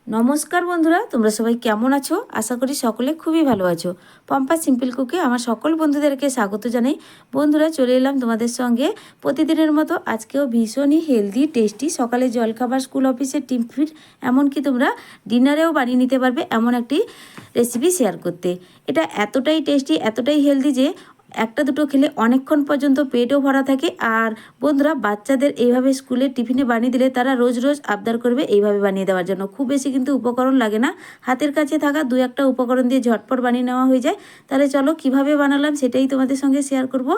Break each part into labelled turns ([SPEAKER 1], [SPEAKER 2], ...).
[SPEAKER 1] নমস্কার বন্ধুরা, তোমরা সবাই কেমন আছো? আশা করি সকলে খুবই ভালো আছো। পম্পা সিম্পল কুকে আমার সকল বন্ধুদেরকে স্বাগত জানাই। বন্ধুরা, চলে এলাম তোমাদের সঙ্গে প্রতিদিনের মতো। আজকেও ভীষণই হেলদি টেস্টি সকালে জলখাবার, স্কুল অফিসের টিফিন, এমনকি তোমরা ডিনারেও বানিয়ে নিতে পারবে এমন একটি রেসিপি শেয়ার করতে। এটা এতটাই টেস্টি, এতটাই হেলদি যে একটা দুটো খেলে অনেকক্ষণ পর্যন্ত পেটও ভরা থাকে। আর বন্ধুরা, বাচ্চাদের এইভাবে স্কুলের টিফিনে বানিয়ে দিলে তারা রোজ রোজ আবদার করবে এইভাবে বানিয়ে দেওয়ার জন্য। খুব বেশি কিন্তু উপকরণ লাগে না, হাতের কাছে থাকা দু একটা উপকরণ দিয়ে ঝটপট বানিয়ে নেওয়া হয়ে যায়। তাহলে চলো কিভাবে বানালাম সেটাই তোমাদের সঙ্গে শেয়ার করব।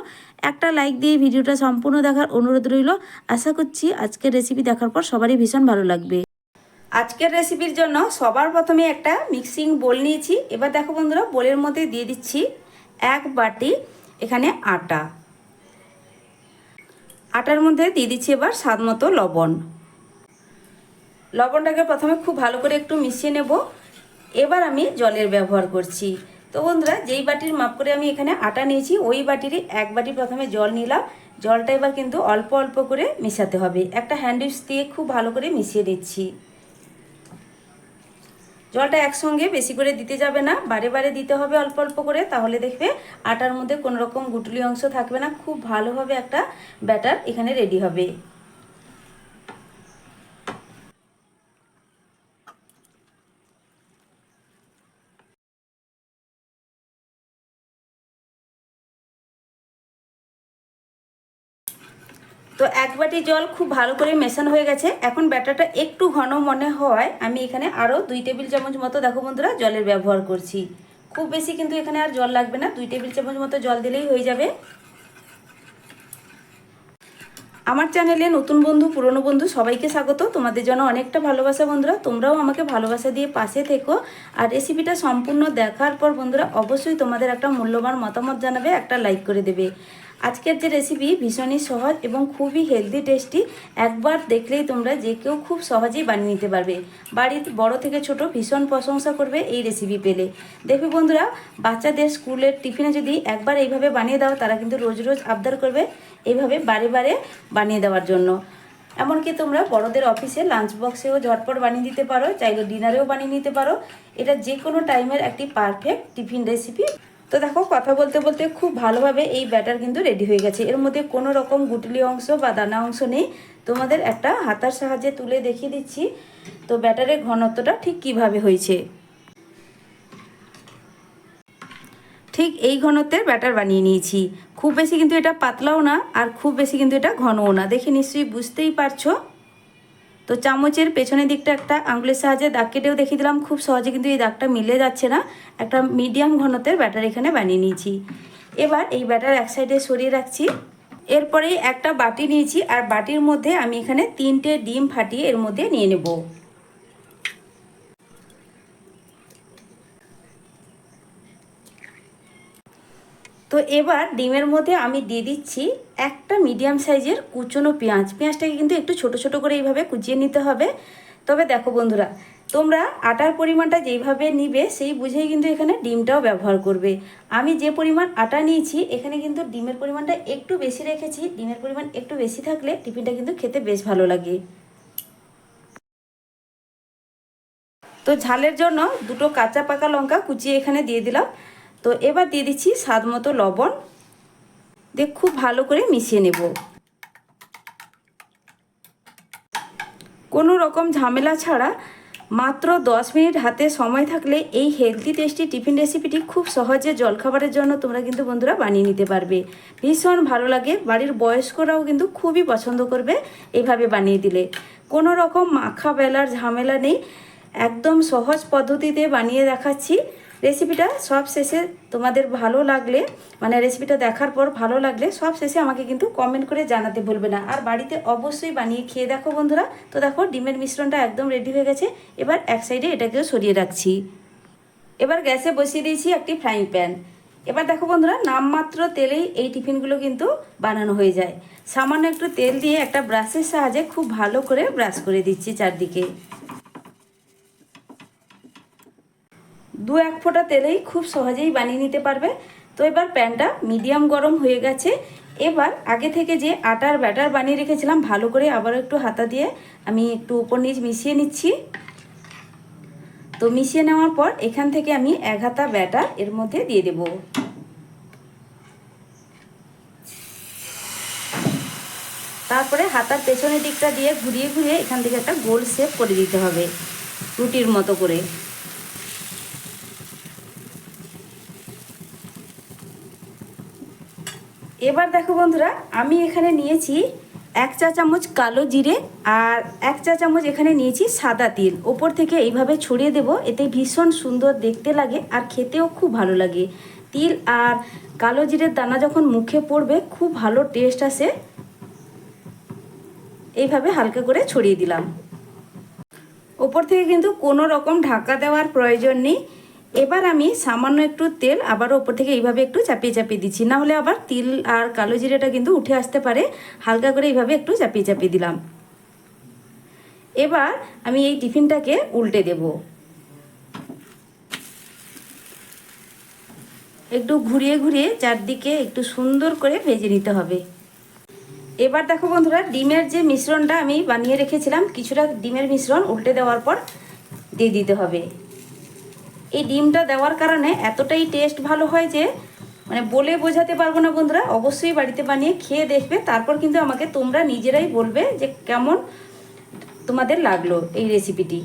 [SPEAKER 1] একটা লাইক দিয়ে ভিডিওটা সম্পূর্ণ দেখার অনুরোধ রইল। আশা করছি আজকের রেসিপি দেখার পর সবারই ভীষণ ভালো লাগবে। আজকের রেসিপির জন্য সবার প্রথমে একটা মিক্সিং বোল নিয়েছি। এবার দেখো বন্ধুরা, বোলের মধ্যে দিয়ে দিচ্ছি 1 বাটি এখানে আটা। আটার মধ্যে দিয়ে দিচ্ছি এবার স্বাদ মতো লবণ। লবণটাকে প্রথমে খুব ভালো করে একটু মিশিয়ে নেব। এবার আমি জলের ব্যবহার করছি। তো বন্ধুরা, যেই বাটির মাপ করে আমি এখানে আটা নিয়েছি ওই বাটিরই 1 বাটি প্রথমে জল নিলাম। জলটা এবার কিন্তু অল্প অল্প করে মেশাতে হবে। একটা হ্যান্ড উইস্ক দিয়ে খুব ভালো করে মিশিয়ে দিচ্ছি। জলটা একসঙ্গে বেশি করে দিতে যাবে না, বারে বারে দিতে হবে অল্প অল্প করে। তাহলে দেখবে আটার মধ্যে কোনো রকম গুটলি অংশ থাকবে না, খুব ভালোভাবে একটা ব্যাটার এখানে রেডি হবে। তো 1 বাটি জল খুব ভালো করে মেশানো হয়ে গেছে। এখন ব্যাটারটা একটু ঘন মনে হওয়ায় আমি এখানে আরও 2 টেবিল চামচ মতো, দেখো বন্ধুরা, জলের ব্যবহার করছি। খুব বেশি কিন্তু এখানে আর জল লাগবে না, 2 টেবিল চামচ মতো জল দিলেই হয়ে যাবে। আমার চ্যানেলে নতুন বন্ধু, পুরনো বন্ধু সবাইকে স্বাগত। তোমাদের জন্য অনেকটা ভালোবাসা বন্ধুরা, তোমরাও আমাকে ভালোবাসা দিয়ে পাশে থেকো। আর রেসিপিটা সম্পূর্ণ দেখার পর বন্ধুরা অবশ্যই তোমাদের একটা মূল্যবান মতামত জানাবে, একটা লাইক করে দেবে। আজকের যে রেসিপি ভীষণই সহজ এবং খুবই হেলদি টেস্টি। একবার দেখলেই তোমরা যে কেউ খুব সহজেই বানিয়ে নিতে পারবে। বাড়ির বড় থেকে ছোট ভীষণ প্রশংসা করবে এই রেসিপি পেলে। দেখবে বন্ধুরা, বাচ্চাদের স্কুলের টিফিনে যদি একবার এইভাবে বানিয়ে দাও, তারা কিন্তু রোজ রোজ আবদার করবে এইভাবে বারে বারে বানিয়ে দেওয়ার জন্য। এমনকি তোমরা বড়দের অফিসে লাঞ্চ বক্সেও ঝটপট বানিয়ে দিতে পারো, চাইলে ডিনারেও বানিয়ে নিতে পারো। এটা যে কোনো টাইমের একটি পারফেক্ট টিফিন রেসিপি। তো দেখো, কথা বলতে বলতে খুব ভালোভাবে এই ব্যাটার কিন্তু রেডি হয়ে গেছে। এর মধ্যে কোনো রকম গুটলি অংশ বা দানা অংশ নেই। তোমাদের একটা হাতার সাহায্যে তুলে দেখিয়ে দিচ্ছি তো ব্যাটারের ঘনত্বটা ঠিক কিভাবে হয়েছে। ঠিক এই ঘনত্বের ব্যাটার বানিয়ে নিয়েছি। খুব বেশি কিন্তু এটা পাতলাও না, আর খুব বেশি কিন্তু এটা ঘনও না, দেখে নিশ্চয়ই বুঝতেই পারছো। তো চামচের পেছনের দিকটা একটা আঙুলের সাহায্যে দাগ কেটেও দেখিয়ে দিলাম। খুব সহজে কিন্তু এই দাগটা মিলে যাচ্ছে না। একটা মিডিয়াম ঘনত্বের ব্যাটার এখানে বানিয়ে নিয়েছি। এবার এই ব্যাটার এক সাইডে সরিয়ে রাখছি। এরপরে একটা বাটি নিয়েছি, আর বাটির মধ্যে আমি এখানে 3টে ডিম ফাটিয়ে এর মধ্যে নিয়ে নেব। তো এবার ডিমের মধ্যে আমি দিয়ে দিচ্ছি একটা মিডিয়াম সাইজের কুচনো পেঁয়াজ। পেঁয়াজটাকে কিন্তু একটু ছোট ছোট করে এইভাবে কুচিয়ে নিতে হবে। তবে দেখো বন্ধুরা, তোমরা আটার পরিমাণটা যেইভাবে নিবে সেই বুঝেই কিন্তু এখানে ডিমটাও ব্যবহার করবে। আমি যে পরিমাণ আটা নিয়েছি এখানে কিন্তু ডিমের পরিমাণটা একটু বেশি রেখেছি। ডিমের পরিমাণ একটু বেশি থাকলে টিফিনটা কিন্তু খেতে বেশ ভালো লাগে। তো ঝালের জন্য 2টো কাঁচা পাকা লঙ্কা কুচিয়ে এখানে দিয়ে দিলাম। তো এবার দিয়ে দিচ্ছি স্বাদ মতো লবণ, দিয়ে খুব ভালো করে মিশিয়ে নেব। কোনো রকম ঝামেলা ছাড়া মাত্র 10 মিনিট হাতে সময় থাকলে এই হেলদি টেস্টি টিফিন রেসিপিটি খুব সহজে জলখাবারের জন্য তোমরা কিন্তু বন্ধুরা বানিয়ে নিতে পারবে। ভীষণ ভালো লাগে, বাড়ির বয়স্করাও কিন্তু খুবই পছন্দ করবে এইভাবে বানিয়ে দিলে। কোনো রকম মাখা বেলার ঝামেলা নেই, একদম সহজ পদ্ধতিতে বানিয়ে দেখাচ্ছি। রেসিপিটা সব শেষে তোমাদের ভালো লাগলে, মানে রেসিপিটা দেখার পর ভালো লাগলে সব শেষে আমাকে কিন্তু কমেন্ট করে জানাতে ভুলবে না। আর বাড়িতে অবশ্যই বানিয়ে খেয়ে দেখো বন্ধুরা। তো দেখো, ডিমের মিশ্রণটা একদম রেডি হয়ে গেছে। এবার এক সাইডে এটাকেও সরিয়ে রাখছি। এবার গ্যাসে বসিয়ে দিয়েছি একটি ফ্রাইং প্যান। এবার দেখো বন্ধুরা, নামমাত্র তেলেই এই টিফিনগুলো কিন্তু বানানো হয়ে যায়। সামান্য একটু তেল দিয়ে একটা ব্রাশের সাহায্যে খুব ভালো করে ব্রাশ করে দিচ্ছি চারদিকে। 2-1 ফোঁটা তেলেই খুব সহজেই বানিয়ে নিতে পারবে। তো এবার প্যানটা মিডিয়াম গরম হয়ে গেছে। এবার আগে থেকে যে আটার ব্যাটার বানিয়ে রেখেছিলাম ভালো করে আবারও একটু হাতা দিয়ে আমি একটু উপর নিচ মিশিয়ে নিচ্ছি। তো মিশিয়ে নেওয়ার পর এখান থেকে আমি 1 হাতা ব্যাটার এর মধ্যে দিয়ে দেব। তারপরে হাতার পেছনের দিকটা দিয়ে ঘুরিয়ে ঘুরিয়ে এখান থেকে একটা গোল শেপ করে দিতে হবে, রুটির মতো করে। এবার দেখো বন্ধুরা, আমি এখানে নিয়েছি 1 চা চামচ কালো জিরে আর 1 চা চামচ এখানে নিয়েছি সাদা তিল। ওপর থেকে এইভাবে ছড়িয়ে দেব, এতে ভীষণ সুন্দর দেখতে লাগে আর খেতেও খুব ভালো লাগে। তিল আর কালো জিরের দানা যখন মুখে পড়বে খুব ভালো টেস্ট আসে। এইভাবে হালকা করে ছড়িয়ে দিলাম। ওপর থেকে কিন্তু কোনো রকম ঢাকা দেওয়ার প্রয়োজন নেই। এবার আমি সামান্য একটু তেল আবারও ওপর থেকে এইভাবে একটু চাপিয়ে চাপিয়ে দিচ্ছি, না হলে আবার তিল আর কালো জিরেটা কিন্তু উঠে আসতে পারে। হালকা করে এইভাবে একটু চাপিয়ে চাপিয়ে দিলাম। এবার আমি এই টিফিনটাকে উল্টে দেব, একটু ঘুরিয়ে ঘুরিয়ে চারদিকে একটু সুন্দর করে ভেজে নিতে হবে। এবার দেখো বন্ধুরা, ডিমের যে মিশ্রণটা আমি বানিয়ে রেখেছিলাম, কিছুটা ডিমের মিশ্রণ উল্টে দেওয়ার পর দিয়ে দিতে হবে। এই ডিমটা দেওয়ার কারণে এতটাই টেস্ট ভালো হয় যে মানে বলে বোঝাতে পারবো না বন্ধুরা। অবশ্যই বাড়িতে বানিয়ে খেয়ে দেখবে, তারপর কিন্তু আমাকে তোমরা নিজেরাই বলবে যে কেমন তোমাদের লাগলো এই রেসিপিটি।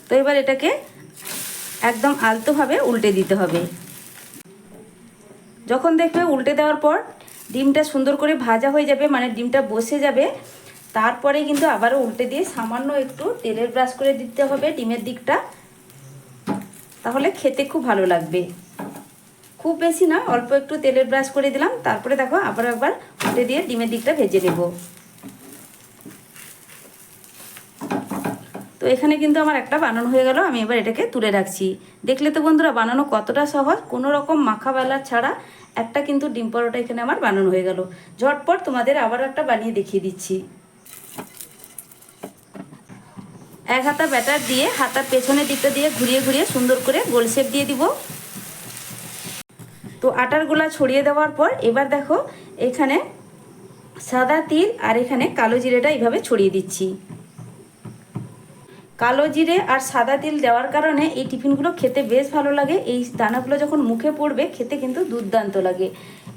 [SPEAKER 1] তো এবার এটাকে একদম আলতোভাবে উল্টে দিতে হবে। যখন দেখবে উল্টে দেওয়ার পর ডিমটা সুন্দর করে ভাজা হয়ে যাবে, মানে ডিমটা বসে যাবে, তারপরে কিন্তু আবারও উল্টে দিয়ে সামান্য একটু তেলের ব্রাশ করে দিতে হবে ডিমের দিকটা, তাহলে খেতে খুব ভালো লাগবে। খুব বেশি না, অল্প একটু তেলের ব্রাশ করে দিলাম। তারপরে দেখো আবার একবার উল্টে দিয়ে ডিমের দিকটা ভেজে নেব। তো এখানে কিন্তু আমার একটা বানানো হয়ে গেল। আমি এবার এটাকে তুলে রাখছি। দেখলে তো বন্ধুরা বানানো কতটা সহজ, কোনো রকম মাখা বেলা ছাড়া একটা কিন্তু ডিম পরোটা এখানে আমার বানানো হয়ে গেল। ঝটপট তোমাদের আবার একটা বানিয়ে দেখিয়ে দিচ্ছি। 1 হাতা ব্যাটার দিয়ে হাতার পেছনের দিকটা দিয়ে ঘুরিয়ে ঘুরিয়ে সুন্দর করে গোল শেপ দিয়ে দিব। তো আটার গোলা ছড়িয়ে দেওয়ার পর এবার দেখো এখানে সাদা তিল আর এখানে কালো জিরেটা এইভাবে ছড়িয়ে দিচ্ছি। কালো জিরে আর সাদা তিল দেওয়ার কারণে এই টিফিনগুলো খেতে বেশ ভালো লাগে। এই দানাগুলো যখন মুখে পড়বে খেতে কিন্তু দুর্দান্ত লাগে।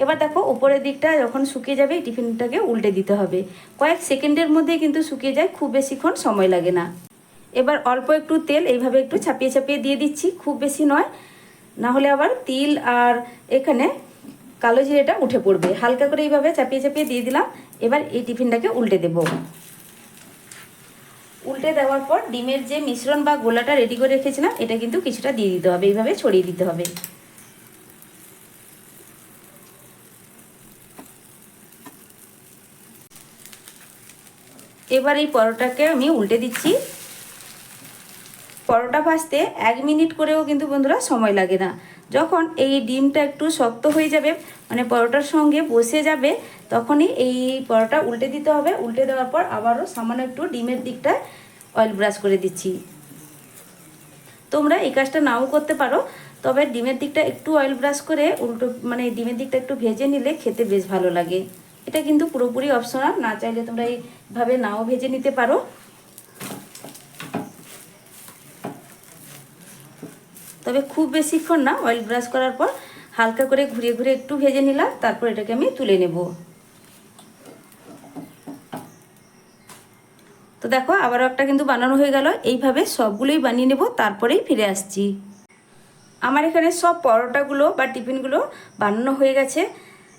[SPEAKER 1] এবার দেখো উপরের দিকটা যখন শুকিয়ে যাবে এই টিফিনটাকে উল্টে দিতে হবে। কয়েক সেকেন্ডের মধ্যে কিন্তু শুকিয়ে যায়, খুব বেশিক্ষণ সময় লাগে না। এবার অল্প একটু তেল এইভাবে একটু ছাপিয়ে ছাপিয়ে দিয়ে দিচ্ছি, খুব বেশি নয়, না হলে আবার তিল আর এখানে কালো জিরেটা উঠে পড়বে। হালকা করে এইভাবে চাপিয়ে চাপিয়ে দিয়ে দিলাম। এবার এই টিফিনটাকে উল্টে দেব। উল্টে দেওয়ার পর ডিমের যে মিশ্রণ বা গোলাটা রেডি করে রেখেছিলাম এটা কিন্তু কিছুটা দিয়ে দিতে হবে, এইভাবে ছড়িয়ে দিতে হবে। এবার এই পরোটাকে আমি উল্টে দিচ্ছি। পরোটা ভাজতে 1 মিনিট করেও কিন্তু বন্ধুরা সময় লাগে না। যখন এই ডিমটা একটু শক্ত হয়ে যাবে, মানে পরোটার সঙ্গে বসে যাবে, তখনই এই পরোটা উল্টে দিতে হবে। উল্টে দেওয়ার পর আবারও সামান্য একটু ডিমের দিকটা অয়েল ব্রাশ করে দিচ্ছি। তোমরা এই কাজটা নাও করতে পারো, তবে ডিমের দিকটা একটু অয়েল ব্রাশ করে উল্টো মানে ডিমের দিকটা একটু ভেজে নিলে খেতে বেশ ভালো লাগে। এটা কিন্তু পুরোপুরি অপশনাল, না চাইলে তোমরা এইভাবে নাও ভেজে নিতে পারো। তবে খুব বেশিক্ষণ না, অয়েল ব্রাশ করার পর হালকা করে ঘুরিয়ে ঘুরিয়ে একটু ভেজে নিলাম। তারপর এটাকে আমি তুলে নেব। তো দেখো আবারও একটা কিন্তু বানানো হয়ে গেল। এইভাবে সবগুলোই বানিয়ে নেব, তারপরেই ফিরে আসছি। আমার এখানে সব পরোটাগুলো বা টিফিনগুলো বানানো হয়ে গেছে।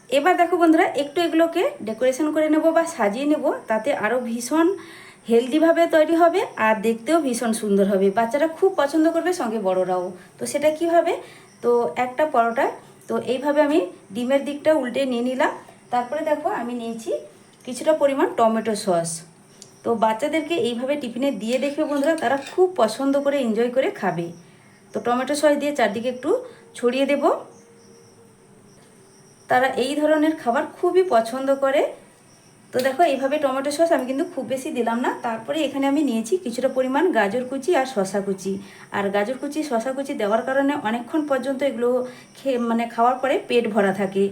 [SPEAKER 1] এবার দেখো বন্ধুরা, একটু এগুলোকে ডেকোরেশন করে নেব বা সাজিয়ে নেব, তাতে আরও ভীষণ হেলদিভাবে তৈরি হবে আর দেখতেও ভীষণ সুন্দর হবে। বাচ্চারা খুব পছন্দ করবে, সঙ্গে বড়রাও। তো সেটা কীভাবে, তো একটা পরোটা তো এইভাবে আমি ডিমের দিকটা উল্টে নিয়ে নিলাম। তারপরে দেখো আমি নিয়েছি কিছুটা পরিমাণ টমেটো সস। তো বাচ্চাদেরকে এইভাবে টিফিনে দিয়ে দেখবে বন্ধুরা, তারা খুব পছন্দ করে এনজয় করে খাবে। তো টমেটো সস দিয়ে চারদিকে একটু ছড়িয়ে দেব। তারা এই ধরনের খাবার খুবই পছন্দ করে। তো দেখো এইভাবে টমেটো সস আমি কিন্তু খুব বেশি দিলাম না। তারপরে এখানে আমি নিয়েছি কিছুটা পরিমাণ গাজর কুচি আর শশা কুচি। আর গাজর কুচি শশা কুচি দেওয়ার কারণে অনেকক্ষণ পর্যন্ত এগুলো মানে খাওয়ার পরে পেট ভরা থাকে।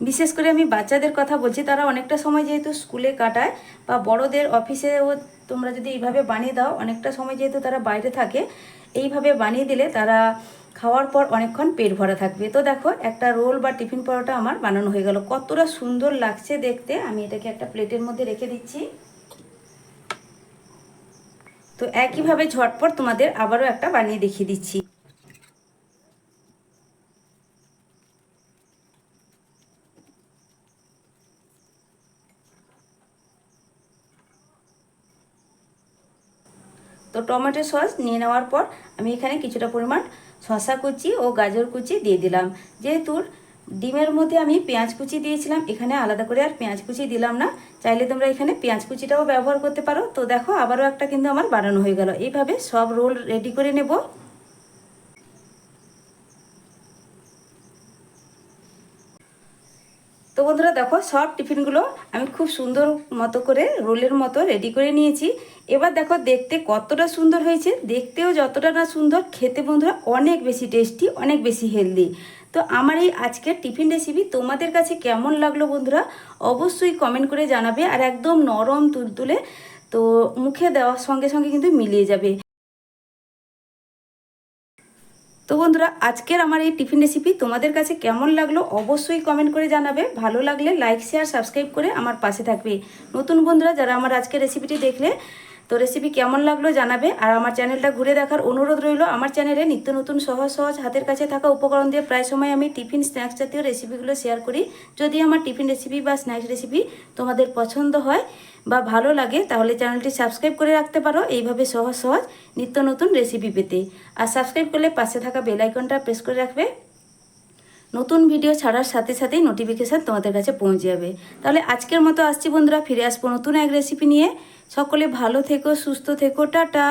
[SPEAKER 1] বিশেষ করে আমি বাচ্চাদের কথা বলছি, তারা অনেকটা সময় যেহেতু স্কুলে কাটায় বা বড়দের অফিসেও তোমরা যদি এইভাবে বানিয়ে দাও, অনেকটা সময় যেহেতু তারা বাইরে থাকে, এইভাবে বানিয়ে দিলে তারা খাওয়ার পর অনেকক্ষণ পেট ভরা থাকবে। তো দেখো একটা রোল বা টিফিন পরোটা আমার বানানো হয়ে গেল। কতটা সুন্দর লাগছে দেখতে। আমি এটাকে একটা প্লেটের মধ্যে রেখে দিচ্ছি। তো একইভাবে ঝটপট তোমাদের আবারও একটা বানিয়ে দেখিয়ে দিচ্ছি। তো টমেটো সস নিয়ে নেওয়ার পর আমি এখানে কিছুটা পরিমাণ শসা কুচি ও গাজর কুচি দিয়ে দিলাম। যেহেতু ডিমের মধ্যে আমি পেঁয়াজ কুচি দিয়েছিলাম, এখানে আলাদা করে আর পেঁয়াজ কুচি দিলাম না। চাইলে তোমরা এখানে পেঁয়াজ কুচিটাও ব্যবহার করতে পারো। তো দেখো আবারও একটা কিন্তু আমার বানানো হয়ে গেল। এইভাবে সব রোল রেডি করে নেব। তো বন্ধুরা দেখো সব টিফিনগুলো আমি খুব সুন্দর মতো করে রোলের মতো রেডি করে নিয়েছি। এবার দেখো দেখতে কতটা সুন্দর হয়েছে। দেখতেও যতটা না সুন্দর, খেতে বন্ধুরা অনেক বেশি টেস্টি, অনেক বেশি হেলদি। তো আমার এই আজকের টিফিন রেসিপি তোমাদের কাছে কেমন লাগলো বন্ধুরা অবশ্যই কমেন্ট করে জানাবে। আর একদম নরম তুলতুলে, তো মুখে দেওয়ার সঙ্গে সঙ্গে কিন্তু মিলিয়ে যাবে। তো বন্ধুরা আজকের আমার এই টিফিন রেসিপি তোমাদের কাছে কেমন লাগলো অবশ্যই কমেন্ট করে জানাবে। ভালো লাগলে লাইক শেয়ার সাবস্ক্রাইব করে আমার পাশে থাকবে। নতুন বন্ধুরা যারা আমার আজকের রেসিপিটি দেখলে, তো রেসিপি কেমন লাগলো জানাবে। আর আমার চ্যানেলটা ঘুরে দেখার অনুরোধ রইল। আমার চ্যানেলে নিত্য নতুন সহজ সহজ হাতের কাছে থাকা উপকরণ দিয়ে প্রায় সময় আমি টিফিন স্ন্যাক্স জাতীয় রেসিপিগুলো শেয়ার করি। যদি আমার টিফিন রেসিপি বা স্ন্যাক্স রেসিপি তোমাদের পছন্দ হয় বা ভালো লাগে, তাহলে চ্যানেলটি সাবস্ক্রাইব করে রাখতে পারো এইভাবে সহজ সহজ নিত্য নতুন রেসিপি পেতে। আর সাবস্ক্রাইব করলে পাশে থাকা বেল আইকনটা প্রেস করে রাখবে। নতুন ভিডিও ছাড়ার সাথে সাথেই নোটিফিকেশান তোমাদের কাছে পৌঁছে যাবে। তাহলে আজকের মতো আসছি বন্ধুরা, ফিরে আসবো নতুন এক রেসিপি নিয়ে। সকলে ভালো থেকো, সুস্থ থেকো, টাটা।